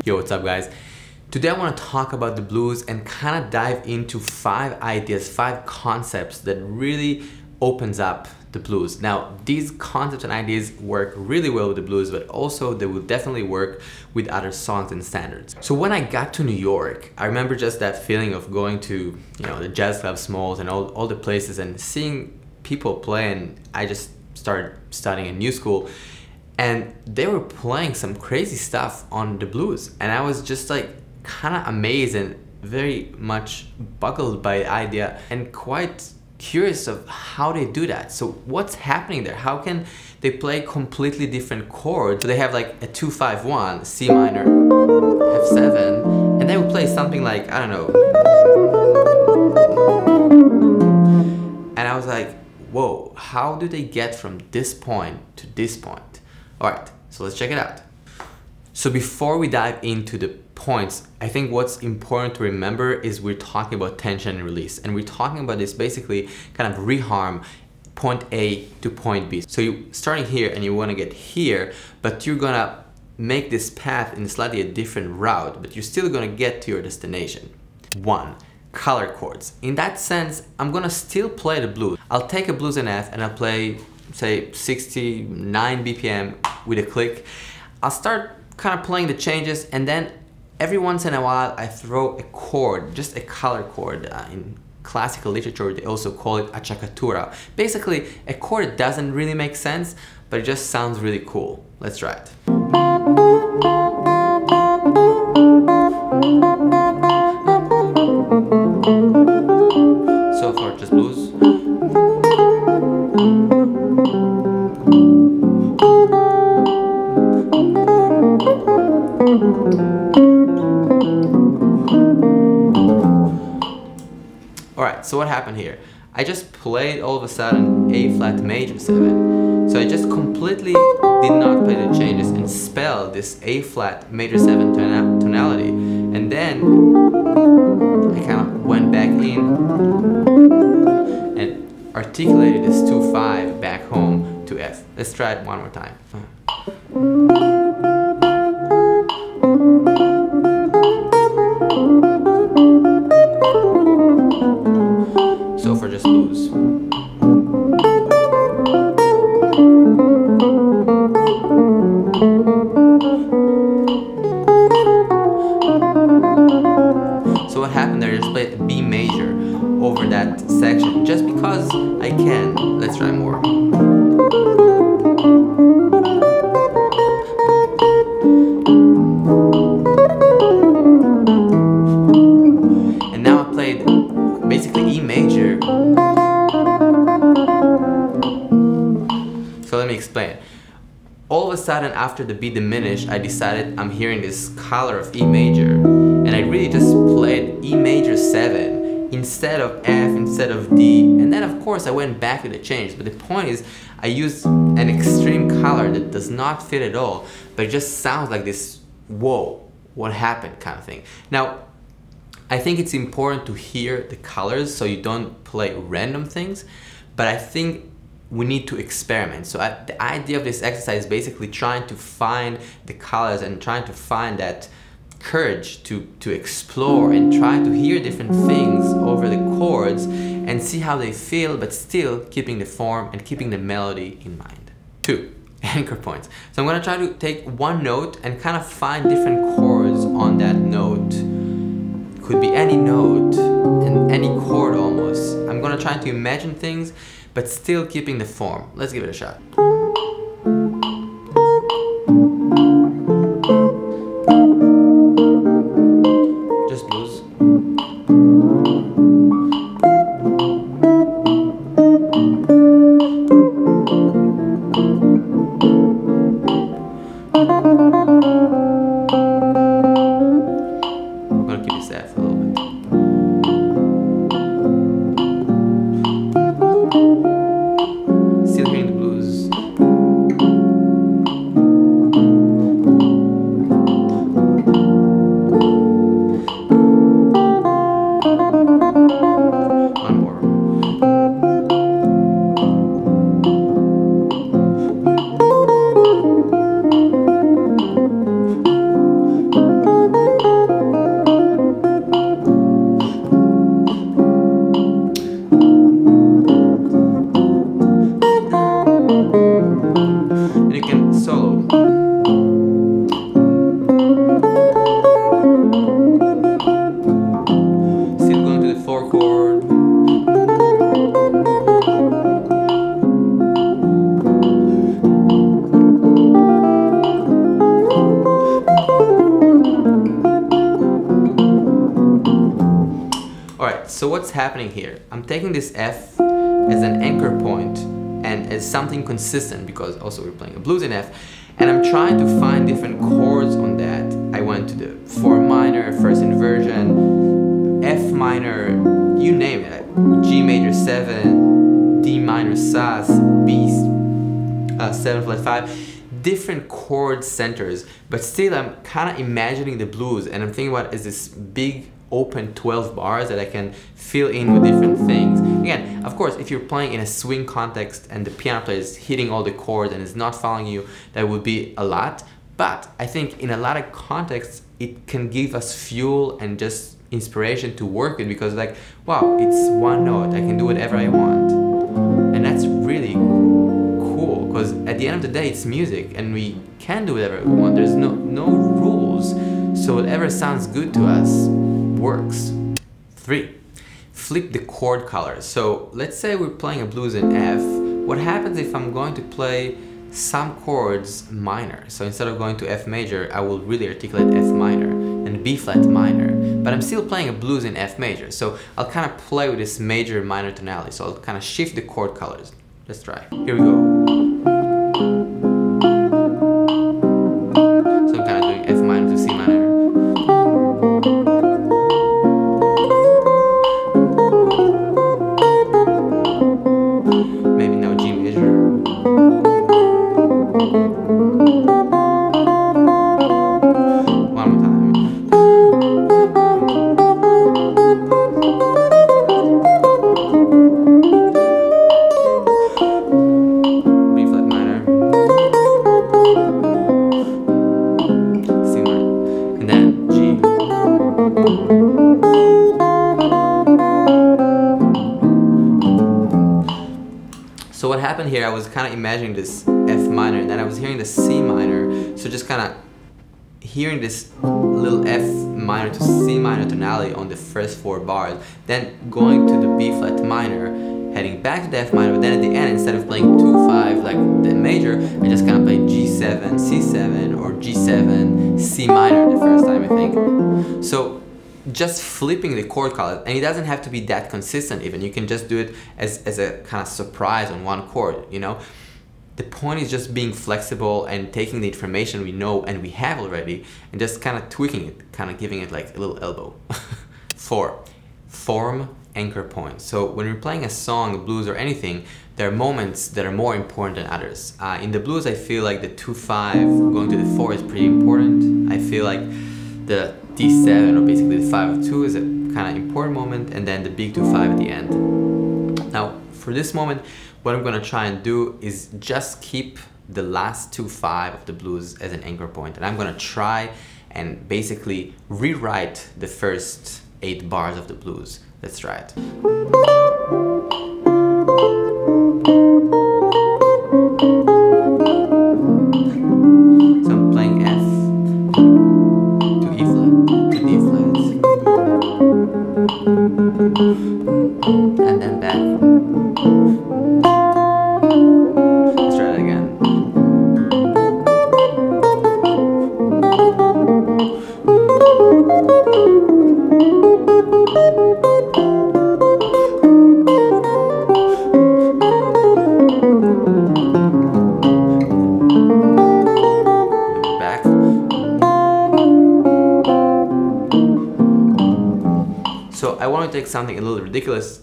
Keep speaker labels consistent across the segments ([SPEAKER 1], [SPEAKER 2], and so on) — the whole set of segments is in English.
[SPEAKER 1] Yo, what's up guys? Today I want to talk about the blues and kind of dive into 5 ideas, 5 concepts that really opens up the blues. Now, these concepts and ideas work really well with the blues, but also they will definitely work with other songs and standards. So when I got to New York, I remember just that feeling of going to, the jazz clubs, malls, and all the places and seeing people play, and I just started studying in new school. And they were playing some crazy stuff on the blues, and I was just like kind of amazed and very much buckled by the idea and quite curious of how they do that. So what's happening there? How can they play completely different chords? So they have like a 2-5-1, C minor, F7, and they would play something like, I don't know. And I was like, whoa, how do they get from this point to this point? Alright, so let's check it out. So before we dive into the points, I think what's important to remember is we're talking about tension and release. And we're talking about this basically kind of reharm point A to point B. So you're starting here and you want to get here, but you're going to make this path in slightly a different route, but you're still going to get to your destination. 1. Color chords. In that sense, I'm going to still play the blues. I'll take a blues in F and I'll play, say, 69 BPM with a click. I'll start kind of playing the changes, and then every once in a while I throw a chord, just a color chord. In classical literature they also call it acciaccatura. Basically a chord that doesn't really make sense, but it just sounds really cool. Let's try it. So far just blues. Alright, so what happened here? I just played all of a sudden A flat major 7. So I just completely did not play the changes and spelled this A flat major 7 tonality. And then I kind of went back in and articulated this 2-5 back home to F. Let's try it one more time. So for just blues. So what happened there? I just played a B major over that section just because I can. Let's try more. And now I played basically E major. So let me explain. All of a sudden after the B diminished, I decided I'm hearing this color of E major, and I really just played E major 7 instead of F, instead of D, and then of course I went back to the change. But the point is I used an extreme color that does not fit at all, but it just sounds like this, whoa, what happened kind of thing. Now I think it's important to hear the colors so you don't play random things, but I think we need to experiment. So the idea of this exercise is basically trying to find the colors and trying to find that courage to explore and try to hear different things over the chords and see how they feel, but still keeping the form and keeping the melody in mind. 2. Anchor points. So I'm going to try to take one note and kind of find different chords on that note. Could be any note and any chord almost. I'm going to try to imagine things, but still keeping the form. Let's give it a shot. Just blues. I'm gonna keep this F a little bit. Still hearing the blues. So what's happening here? I'm taking this F as an anchor point and as something consistent, because also we're playing a blues in F, and I'm trying to find different chords on that. I went to the 4 minor, first inversion, F minor, you name it, G major 7, D minor sus, B 7 flat 5, different chord centers, but still I'm kind of imagining the blues, and I'm thinking about is this big open 12 bars that I can fill in with different things. Again, of course, if you're playing in a swing context and the piano player is hitting all the chords and is not following you, that would be a lot. But I think in a lot of contexts, it can give us fuel and just inspiration to work with, because like, wow, it's one note, I can do whatever I want. And that's really cool, because at the end of the day, it's music and we can do whatever we want. There's no rules. So whatever sounds good to us works. 3. Flip the chord colors. So let's say we're playing a blues in F. What happens if I'm going to play some chords minor? So instead of going to F major, I will really articulate F minor and B flat minor, but I'm still playing a blues in F major. So I'll kind of play with this major minor tonality. So I'll kind of shift the chord colors. Let's try. Here we go. So I'm kind of doing F minor to C minor. Maybe now G major. One more time. B flat minor. C minor. And then G. So what happened here, I was kind of imagining this F minor, and then I was hearing the C minor, so just kind of hearing this little F minor to C minor tonality on the first 4 bars, then going to the B flat minor, heading back to the F minor, but then at the end, instead of playing 2-5 like the major, I just kind of played G7, C7, or G7, C minor the first time, I think. So just flipping the chord colors, and it doesn't have to be that consistent even. You can just do it as a kind of surprise on one chord, you know? The point is just being flexible and taking the information we know and we have already and just kind of tweaking it, kind of giving it like a little elbow. 4. Form anchor points. So when we're playing a song, blues or anything, there are moments that are more important than others. In the blues, I feel like the 2-5 going to the 4 is pretty important. I feel like the D7, or basically the 5-2, is a kind of important moment, and then the big 2-5 at the end. Now, for this moment, what I'm going to try and do is just keep the last 2-5 of the blues as an anchor point, and I'm going to try and basically rewrite the first 8 bars of the blues. Let's try it. So I'm playing F to E flat to D flat, and then back. Let's try it again. So I want to take something a little ridiculous.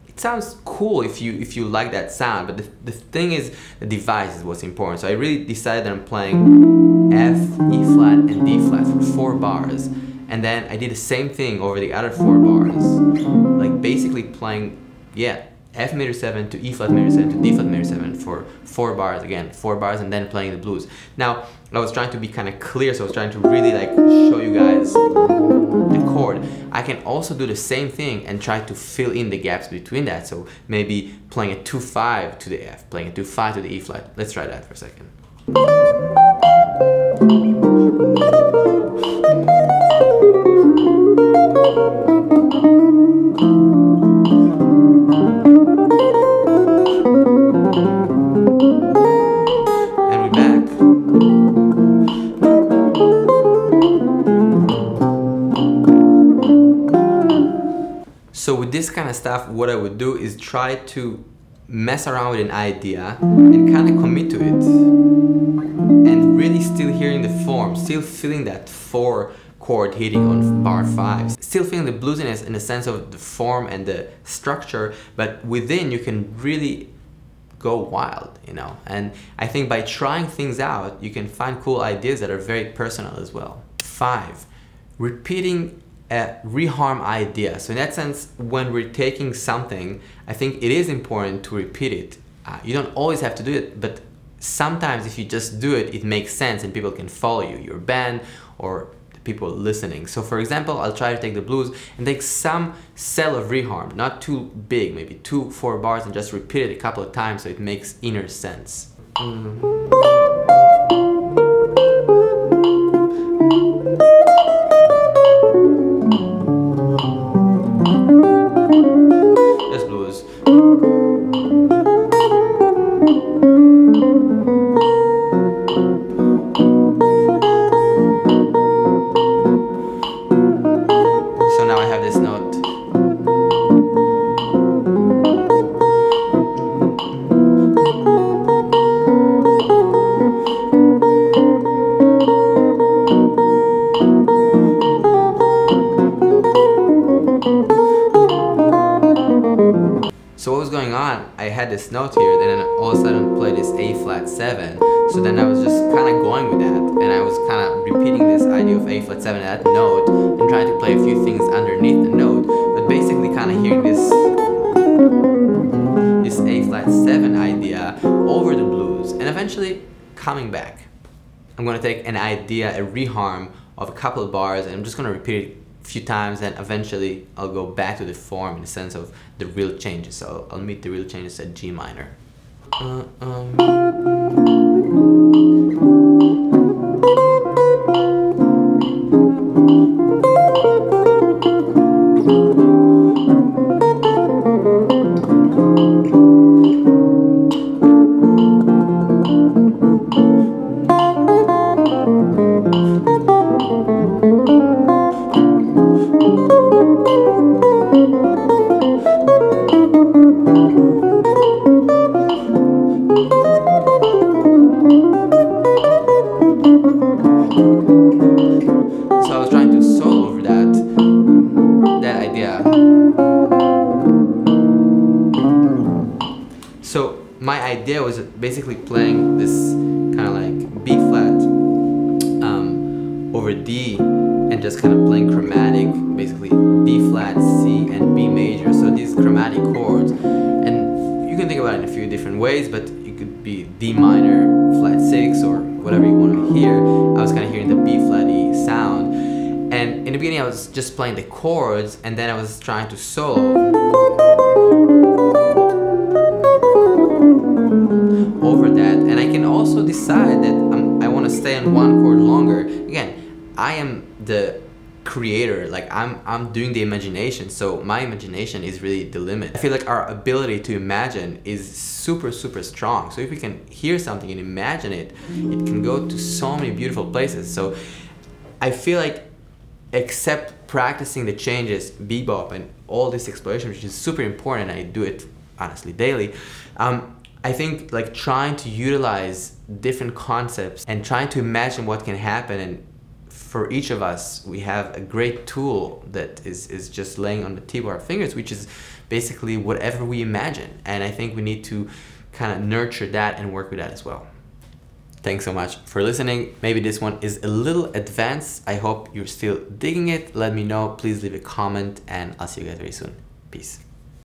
[SPEAKER 1] It sounds cool if you like that sound, but the thing is, the device is what's important. So I really decided that I'm playing F, E flat, and D flat for 4 bars, and then I did the same thing over the other 4 bars, like basically playing, yeah, F major 7 to E flat major 7 to D flat major 7 for 4 bars, again 4 bars, and then playing the blues. Now I was trying to be kind of clear, so I was trying to really like show you guys the chord. I can also do the same thing and try to fill in the gaps between that. So maybe playing a 2-5 to the F, playing a 2-5 to the E flat. Let's try that for a second. stuff, what I would do is try to mess around with an idea and kind of commit to it, and really still hearing the form, still feeling that 4 chord hitting on bar 5, still feeling the bluesiness in the sense of the form and the structure, but within you can really go wild, you know. And I think by trying things out, you can find cool ideas that are very personal as well. 5, repeating a reharm idea. So in that sense, when we're taking something, I think it is important to repeat it. You don't always have to do it, but sometimes if you just do it, it makes sense and people can follow you, your band or the people listening. So for example, I'll try to take the blues and take some cell of reharm, not too big, maybe 2-4 bars, and just repeat it a couple of times so it makes inner sense. Just blues. So now I have this note. So what was going on? I had this note here, then all of a sudden play this A flat 7. So then I was just kind of going with that, and I was kind of repeating this idea of A flat 7 at that note, and trying to play a few things underneath the note, but basically kind of hearing this A flat 7 idea over the blues, and eventually coming back. I'm going to take an idea, a reharm of a couple of bars, and I'm just going to repeat it a few times, and eventually I'll go back to the form in the sense of the real changes. So I'll meet the real changes at G minor. So my idea was basically playing this kind of like B flat over D, and just kind of playing chromatic, basically B flat, C, and B major. So these chromatic chords, and you can think about it in a few different ways, but it could be D minor, flat 6, or whatever you want to hear. I was kind of hearing the B flat E sound, and in the beginning I was just playing the chords, and then I was trying to solo over that, and I can also decide that I want to stay on one chord longer. Again, I am the creator, like I'm doing the imagination, so my imagination is really the limit. I feel like our ability to imagine is super strong, so if we can hear something and imagine it, it can go to so many beautiful places. So I feel like, except practicing the changes, bebop, and all this exploration, which is super important, I do it honestly daily, I think like trying to utilize different concepts and trying to imagine what can happen, and for each of us we have a great tool that is just laying on the tip of our fingers, which is basically whatever we imagine, and I think we need to kind of nurture that and work with that as well. Thanks so much for listening. Maybe this one is a little advanced. I hope you're still digging it. Let me know. Please leave a comment, and I'll see you guys very soon. Peace.